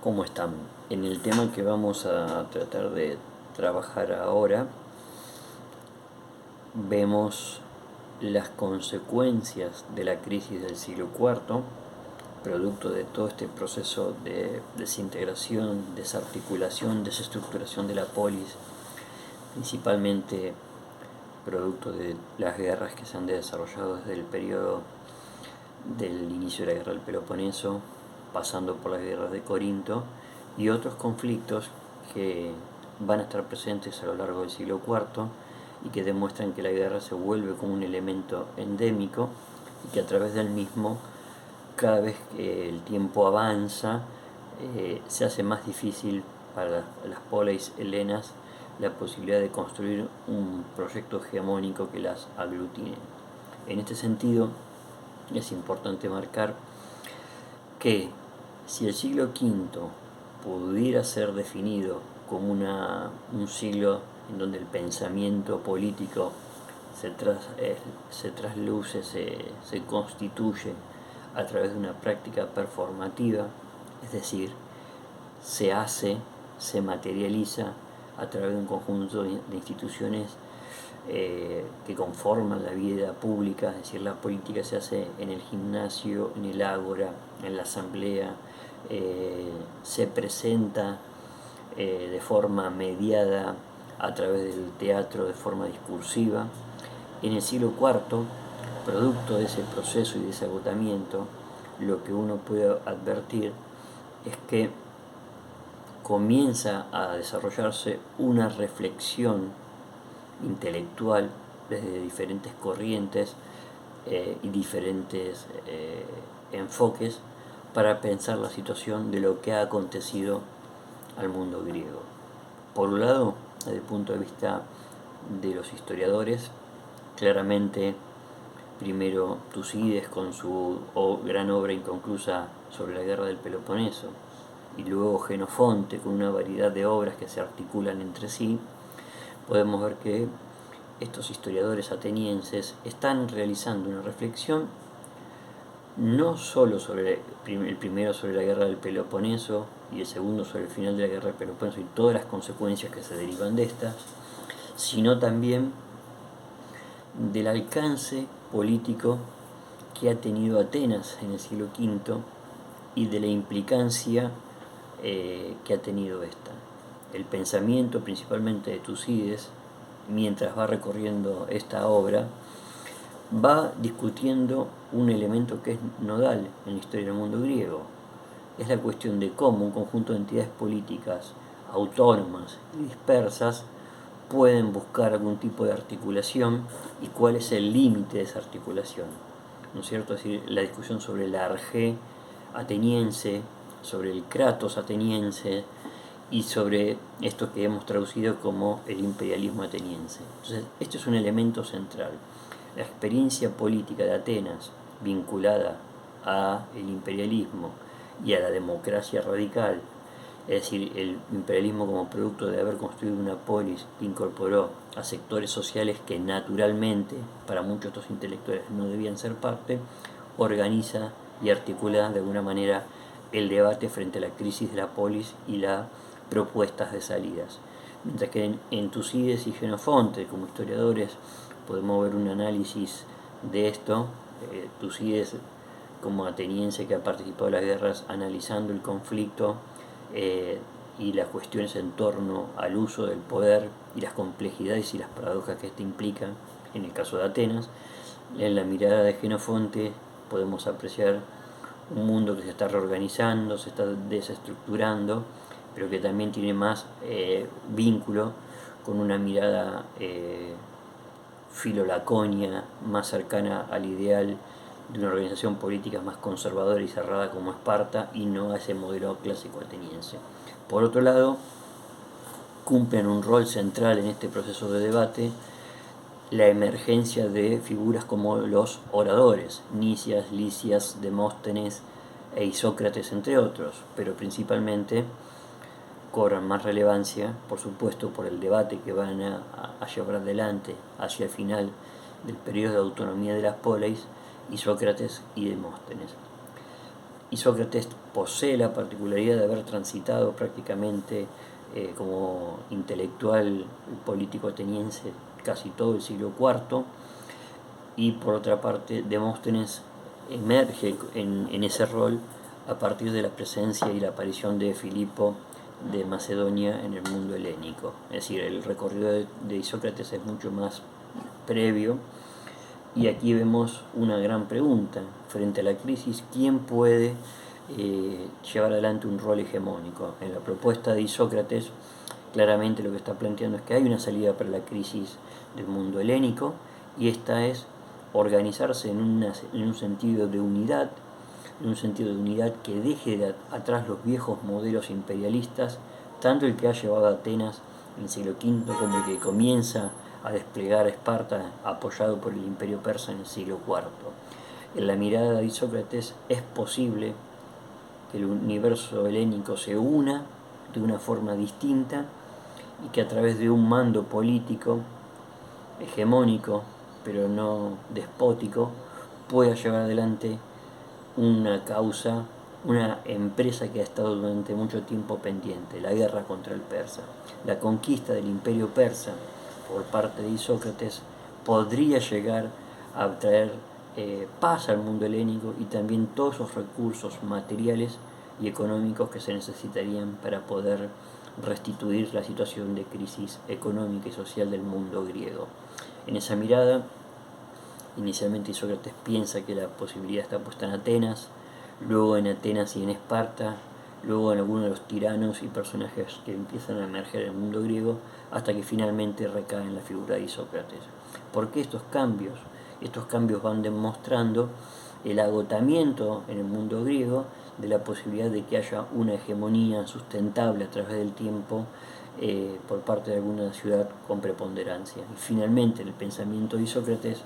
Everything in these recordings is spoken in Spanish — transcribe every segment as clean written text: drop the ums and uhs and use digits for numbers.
¿Cómo están? En el tema que vamos a tratar de trabajar ahora, vemos las consecuencias de la crisis del siglo IV, producto de todo este proceso de desintegración, desarticulación, desestructuración de la polis, principalmente producto de las guerras que se han desarrollado desde el periodo del inicio de la guerra del Peloponeso, pasando por las guerras de Corinto y otros conflictos que van a estar presentes a lo largo del siglo IV y que demuestran que la guerra se vuelve como un elemento endémico y que a través del mismo, cada vez que el tiempo avanza, se hace más difícil para las polis helenas la posibilidad de construir un proyecto hegemónico que las aglutine. En este sentido, es importante marcar que si el siglo V pudiera ser definido como un siglo en donde el pensamiento político se trasluce, se constituye a través de una práctica performativa, es decir, se hace, se materializa a través de un conjunto de instituciones que conforman la vida pública, es decir, la política se hace en el gimnasio, en el ágora, en la asamblea, se presenta de forma mediada a través del teatro de forma discursiva. En el siglo IV, producto de ese proceso y de ese agotamiento, lo que uno puede advertir es que comienza a desarrollarse una reflexión intelectual desde diferentes corrientes y diferentes enfoques para pensar la situación de lo que ha acontecido al mundo griego. Por un lado, desde el punto de vista de los historiadores, claramente primero Tucídides con su gran obra inconclusa sobre la guerra del Peloponeso, y luego Jenofonte con una variedad de obras que se articulan entre sí, podemos ver que estos historiadores atenienses están realizando una reflexión no solo sobre el primero sobre la guerra del Peloponeso y el segundo sobre el final de la guerra del Peloponeso y todas las consecuencias que se derivan de estas, sino también del alcance político que ha tenido Atenas en el siglo V y de la implicancia que ha tenido esta. El pensamiento principalmente de Tucídides, mientras va recorriendo esta obra, va discutiendo un elemento que es nodal en la historia del mundo griego. Es la cuestión de cómo un conjunto de entidades políticas autónomas y dispersas pueden buscar algún tipo de articulación y cuál es el límite de esa articulación. ¿No es cierto? Es decir, la discusión sobre la argé ateniense, sobre el kratos ateniense y sobre esto que hemos traducido como el imperialismo ateniense. Entonces, esto es un elemento central. La experiencia política de Atenas vinculada al imperialismo y a la democracia radical, es decir, el imperialismo como producto de haber construido una polis que incorporó a sectores sociales que naturalmente, para muchos de estos intelectuales no debían ser parte, organiza y articula de alguna manera el debate frente a la crisis de la polis y las propuestas de salidas. Mientras que en Tucídides y Jenofonte, como historiadores, podemos ver un análisis de esto. Tucídides, como ateniense que ha participado en las guerras, analizando el conflicto y las cuestiones en torno al uso del poder y las complejidades y las paradojas que éste implica en el caso de Atenas. En la mirada de Jenofonte podemos apreciar un mundo que se está reorganizando, se está desestructurando, pero que también tiene más vínculo con una mirada filolaconia, más cercana al ideal de una organización política más conservadora y cerrada como Esparta y no a ese modelo clásico ateniense. Por otro lado, cumplen un rol central en este proceso de debate la emergencia de figuras como los oradores, Nicias, Lisias, Demóstenes e Isócrates, entre otros, pero principalmente cobran más relevancia, por supuesto, por el debate que van a llevar adelante hacia el final del periodo de autonomía de las polis, Isócrates y Demóstenes. y Sócrates posee la particularidad de haber transitado prácticamente como intelectual político ateniense casi todo el siglo IV, y por otra parte Demóstenes emerge en ese rol a partir de la presencia y la aparición de Filipo de Macedonia en el mundo helénico. Es decir, el recorrido de Isócrates es mucho más previo, y aquí vemos una gran pregunta frente a la crisis: ¿quién puede llevar adelante un rol hegemónico? En la propuesta de Isócrates claramente lo que está planteando es que hay una salida para la crisis del mundo helénico, y esta es organizarse en un sentido de unidad, que deje atrás los viejos modelos imperialistas, tanto el que ha llevado a Atenas en el siglo V como el que comienza a desplegar Esparta apoyado por el imperio persa en el siglo IV. En la mirada de Isócrates es posible que el universo helénico se una de una forma distinta, y que a través de un mando político hegemónico, pero no despótico, pueda llevar adelante una causa, una empresa que ha estado durante mucho tiempo pendiente: la guerra contra el persa. La conquista del imperio persa por parte de Isócrates podría llegar a traer paz al mundo helénico, y también todos los recursos materiales y económicos que se necesitarían para poder restituir la situación de crisis económica y social del mundo griego. En esa mirada, inicialmente Isócrates piensa que la posibilidad está puesta en Atenas, luego en Atenas y en Esparta, luego en algunos de los tiranos y personajes que empiezan a emerger en el mundo griego, hasta que finalmente recae en la figura de Isócrates. ¿Por qué estos cambios? Estos cambios van demostrando el agotamiento en el mundo griego de la posibilidad de que haya una hegemonía sustentable a través del tiempo por parte de alguna ciudad con preponderancia. Y finalmente, en el pensamiento de Isócrates,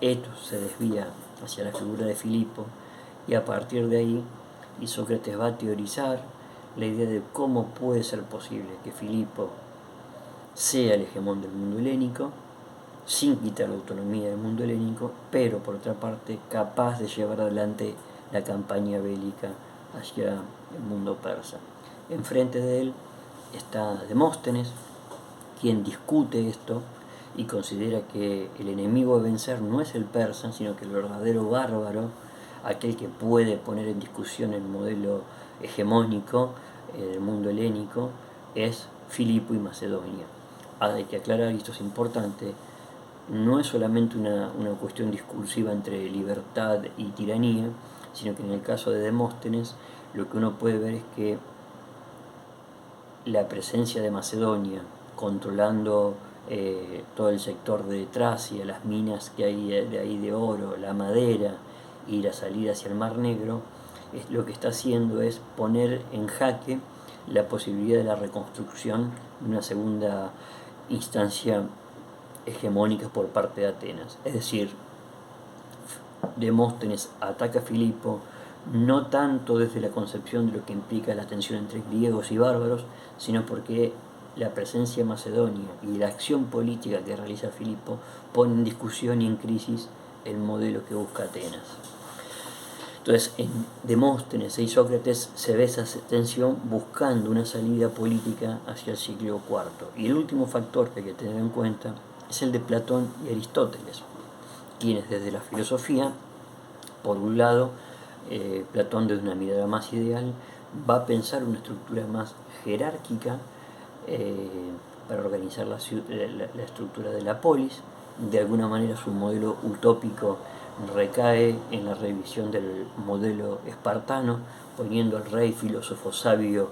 esto se desvía hacia la figura de Filipo, y a partir de ahí Isócrates va a teorizar la idea de cómo puede ser posible que Filipo sea el hegemón del mundo helénico, sin quitar la autonomía del mundo helénico, pero por otra parte capaz de llevar adelante la campaña bélica hacia el mundo persa. Enfrente de él está Demóstenes, quien discute esto y considera que el enemigo a vencer no es el persa, sino que el verdadero bárbaro, aquel que puede poner en discusión el modelo hegemónico del mundo helénico, es Filipo y Macedonia. Hay que aclarar, y esto es importante, no es solamente una cuestión discursiva entre libertad y tiranía, sino que en el caso de Demóstenes lo que uno puede ver es que la presencia de Macedonia controlando todo el sector de Tracia, las minas que hay de ahí de oro, la madera y la salida hacia el Mar Negro, lo que está haciendo es poner en jaque la posibilidad de la reconstrucción de una segunda instancia hegemónica por parte de Atenas. Es decir, Demóstenes ataca a Filipo no tanto desde la concepción de lo que implica la tensión entre griegos y bárbaros, sino porque la presencia macedonia y la acción política que realiza Filipo pone en discusión y en crisis el modelo que busca Atenas. Entonces, en Demóstenes e Isócrates se ve esa tensión buscando una salida política hacia el siglo IV. Y el último factor que hay que tener en cuenta es el de Platón y Aristóteles, quienes desde la filosofía, por un lado, Platón desde una mirada más ideal va a pensar una estructura más jerárquica para organizar la estructura de la polis. De alguna manera su modelo utópico recae en la revisión del modelo espartano, poniendo al rey filósofo sabio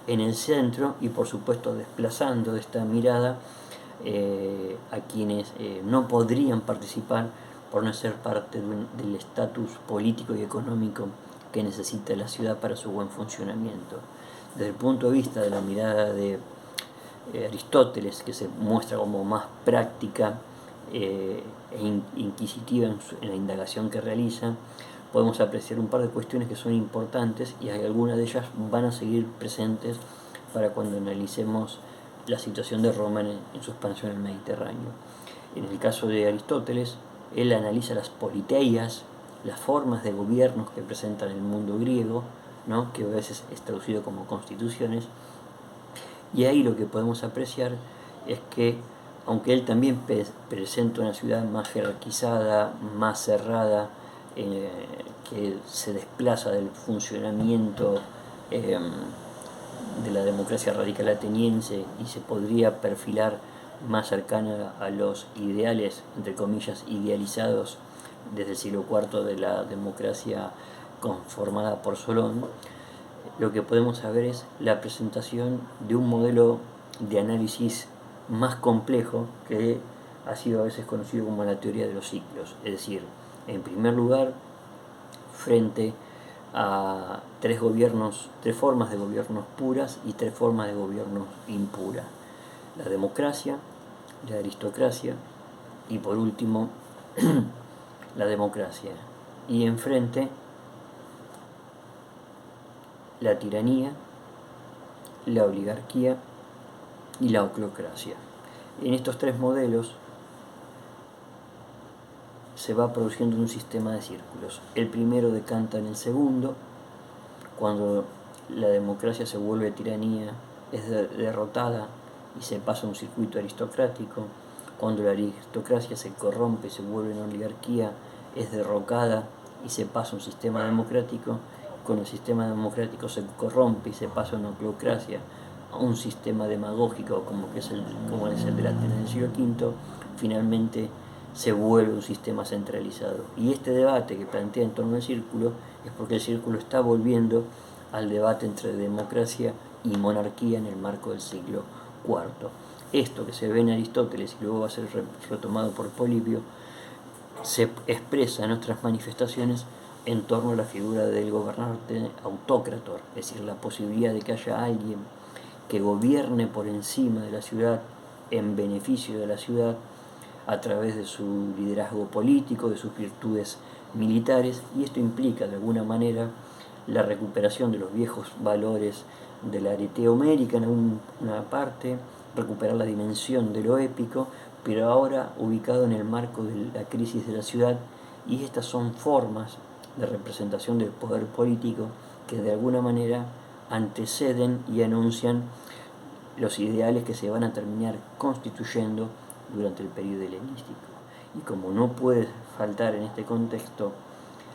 en el centro, y por supuesto desplazando de esta mirada a quienes no podrían participar por no ser parte del estatus político y económico que necesita la ciudad para su buen funcionamiento. Desde el punto de vista de la mirada de Aristóteles, que se muestra como más práctica e inquisitiva en la indagación que realiza, podemos apreciar un par de cuestiones que son importantes, y algunas de ellas van a seguir presentes para cuando analicemos la situación de Roma en su expansión en el Mediterráneo. En el caso de Aristóteles, él analiza las politeias, las formas de gobiernos que presentan el mundo griego, ¿no? Que a veces es traducido como constituciones, y ahí lo que podemos apreciar es que, aunque él también presenta una ciudad más jerarquizada, más cerrada, que se desplaza del funcionamiento de la democracia radical ateniense y se podría perfilar más cercana a los ideales, entre comillas, idealizados desde el siglo IV de la democracia conformada por Solón, lo que podemos saber es la presentación de un modelo de análisis más complejo que ha sido a veces conocido como la teoría de los ciclos. Es decir, en primer lugar, frente a tres formas de gobiernos puras y tres formas de gobiernos impuras: la democracia, la aristocracia y por último la democracia. Y enfrente la tiranía, la oligarquía y la oclocracia. En estos tres modelos se va produciendo un sistema de círculos. El primero decanta en el segundo, cuando la democracia se vuelve tiranía, es derrotada y se pasa a un circuito aristocrático. Cuando la aristocracia se corrompe y se vuelve una oligarquía, es derrocada y se pasa a un sistema democrático. Cuando el sistema democrático se corrompe y se pasa a una oclocracia, a un sistema demagógico como es el de la Atenas del siglo V, finalmente se vuelve un sistema centralizado. Y este debate que plantea en torno al círculo es porque el círculo está volviendo al debate entre democracia y monarquía en el marco del siglo IV. Esto que se ve en Aristóteles y luego va a ser retomado por Polibio, se expresa en otras manifestaciones en torno a la figura del gobernante autócrator, es decir, la posibilidad de que haya alguien que gobierne por encima de la ciudad, en beneficio de la ciudad, a través de su liderazgo político, de sus virtudes militares, y esto implica de alguna manera la recuperación de los viejos valores de la aritea homérica en una parte, recuperar la dimensión de lo épico, pero ahora ubicado en el marco de la crisis de la ciudad, y estas son formas de representación del poder político que de alguna manera anteceden y anuncian los ideales que se van a terminar constituyendo durante el periodo helenístico. Y como no puede faltar en este contexto,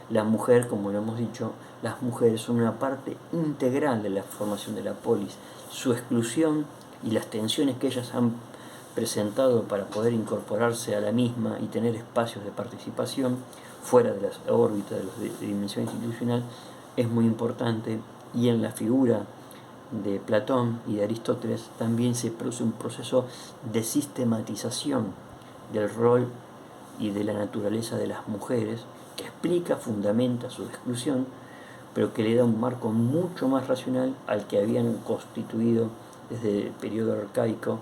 la mujer, como lo hemos dicho, las mujeres son una parte integral de la formación de la polis. Su exclusión y las tensiones que ellas han presentado para poder incorporarse a la misma y tener espacios de participación fuera de las órbitas de dimensión institucional es muy importante, y en la figura de Platón y de Aristóteles también se produce un proceso de sistematización del rol y de la naturaleza de las mujeres, que explica, fundamenta su exclusión, pero que le da un marco mucho más racional al que habían constituido desde el periodo arcaico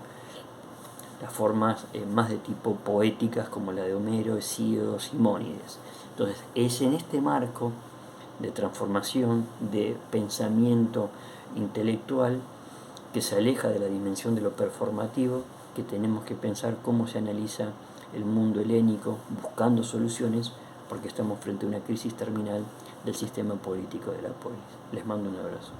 las formas más de tipo poéticas como la de Homero, Hesíodo, Simónides. Entonces es en este marco de transformación, de pensamiento intelectual, que se aleja de la dimensión de lo performativo, que tenemos que pensar cómo se analiza el mundo helénico, buscando soluciones, porque estamos frente a una crisis terminal del sistema político de la polis. Les mando un abrazo.